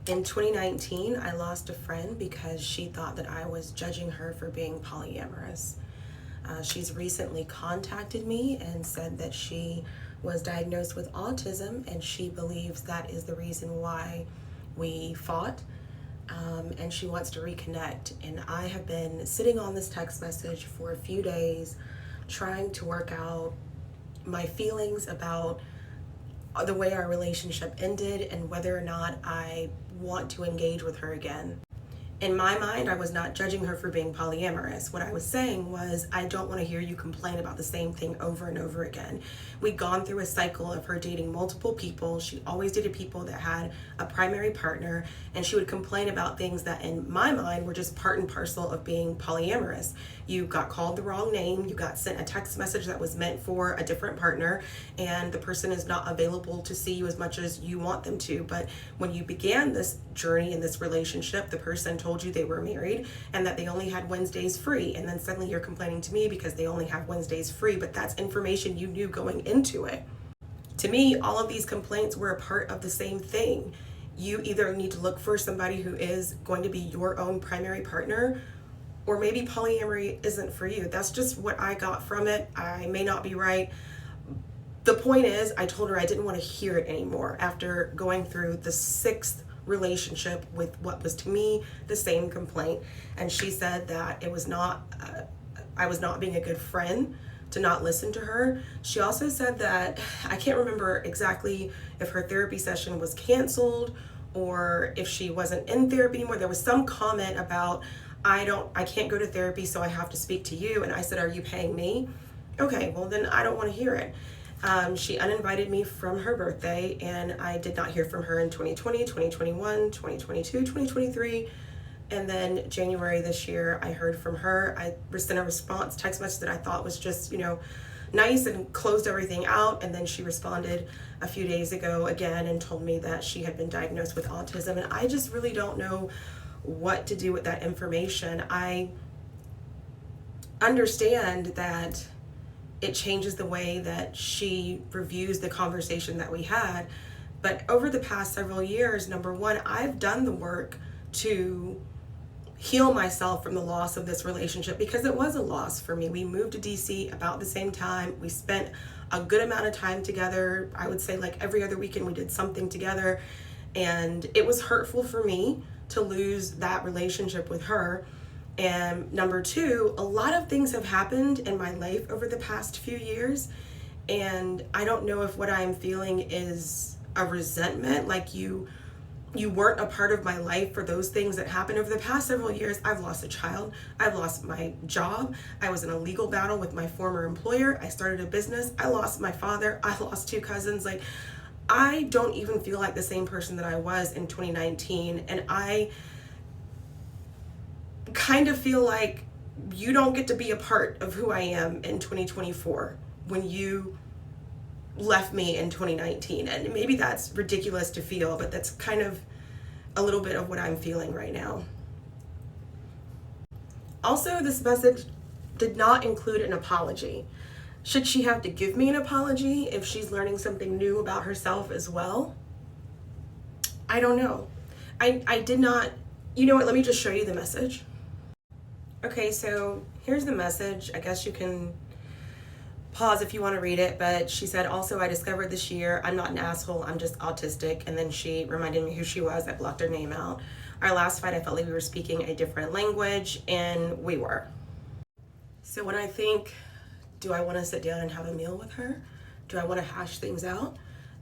In 2019, I lost a friend because she thought that I was judging her for being polyamorous. She's recently contacted me and said that she was diagnosed with autism and she believes that is the reason why we fought. And she wants to reconnect. And I have been sitting on this text message for a few days trying to work out my feelings about the way our relationship ended and whether or not I want to engage with her again. In my mind, I was not judging her for being polyamorous. What I was saying was, I don't want to hear you complain about the same thing over and over again. We'd gone through a cycle of her dating multiple people. She always dated people that had a primary partner, and she would complain about things that in my mind were just part and parcel of being polyamorous. You got called the wrong name, you got sent a text message that was meant for a different partner, and the person is not available to see you as much as you want them to. But when you began this journey in this relationship, the person told you they were married and that they only had Wednesdays free, and then suddenly you're complaining to me because they only have Wednesdays free, but that's information you knew going into it. To me, all of these complaints were a part of the same thing. You either need to look for somebody who is going to be your own primary partner, or maybe polyamory isn't for you. That's just what I got from it. I may not be right. The point is, I told her I didn't want to hear it anymore after going through the 6th relationship with what was to me the same complaint. And she said that it was not, I was not being a good friend to not listen to her. She also said that, I can't remember exactly if her therapy session was canceled or if she wasn't in therapy anymore. There was some comment about, I can't go to therapy, so I have to speak to you. And I said, are you paying me? Okay, well then I don't want to hear it. She uninvited me from her birthday, and I did not hear from her in 2020, 2021, 2022, 2023. And then January this year, I heard from her. I sent a response text message that I thought was just, nice, and closed everything out. And then she responded a few days ago again and told me that she had been diagnosed with autism. And I just really don't know what to do with that information. I understand that it changes the way that she reviews the conversation that we had. But over the past several years, number one, I've done the work to heal myself from the loss of this relationship, because it was a loss for me. We moved to DC about the same time. We spent a good amount of time together. I would say like every other weekend we did something together. And it was hurtful for me to lose that relationship with her. And number two, a lot of things have happened in my life over the past few years. And I don't know if what I'm feeling is a resentment, like you weren't a part of my life for those things that happened over the past several years. I've lost a child. I've lost my job. I was in a legal battle with my former employer. I started a business. I lost my father. I lost 2 cousins. Like, I don't even feel like the same person that I was in 2019. And I kind of feel like you don't get to be a part of who I am in 2024 when you left me in 2019. And maybe that's ridiculous to feel, but that's kind of a little bit of what I'm feeling right now. Also, this message did not include an apology. Should she have to give me an apology if she's learning something new about herself as well? I don't know. I did not, you know what, let me just show you the message. Okay, so here's the message. I guess you can pause if you want to read it, but she said, also, I discovered this year I'm not an asshole, I'm just autistic. And then she reminded me who she was. I blocked her name out. Our last fight, I felt like we were speaking a different language, and we were. So when I think, do I want to sit down and have a meal with her? Do I want to hash things out?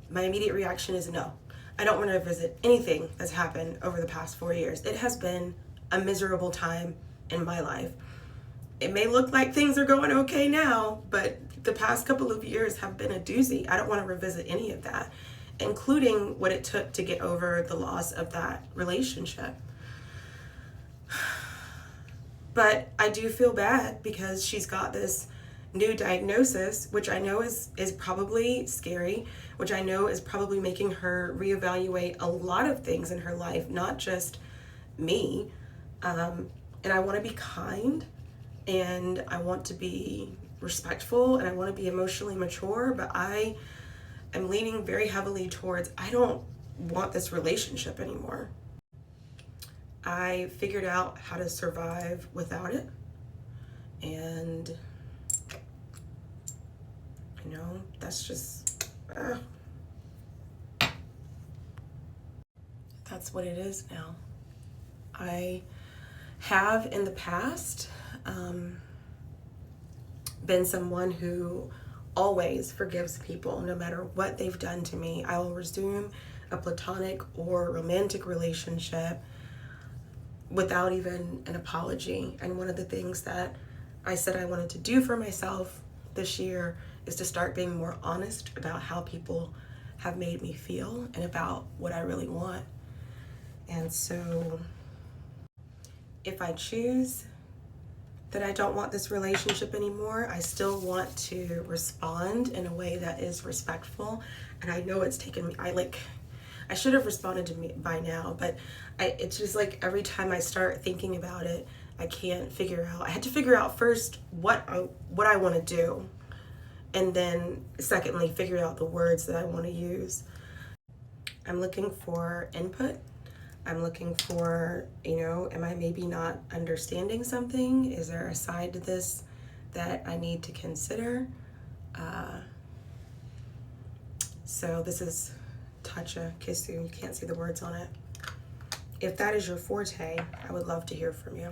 My immediate reaction is no. I don't want to revisit anything that's happened over the past 4 years. It has been a miserable time in my life. It may look like things are going okay now, but the past couple of years have been a doozy. I don't want to revisit any of that, including what it took to get over the loss of that relationship. But I do feel bad because she's got this new diagnosis, which I know is probably scary, which I know is probably making her reevaluate a lot of things in her life, not just me. And I want to be kind, and I want to be respectful, and I want to be emotionally mature, but I am leaning very heavily towards, I don't want this relationship anymore. I figured out how to survive without it. And, you know, that's just, that's what it is now. I have in the past been someone who always forgives people no matter what they've done to me. I will resume a platonic or romantic relationship without even an apology. And one of the things that I said I wanted to do for myself this year is to start being more honest about how people have made me feel and about what I really want. And so if I choose that I don't want this relationship anymore, I still want to respond in a way that is respectful. And I know it's taken me, I should have responded to me by now, but it's just like every time I start thinking about it, I can't figure out. I had to figure out first what I want to do, and then secondly, figure out the words that I want to use. I'm looking for input. I'm looking for, you know, am I maybe not understanding something? Is there a side to this that I need to consider? So this is Tacha Kisu. You can't see the words on it. If that is your forte, I would love to hear from you.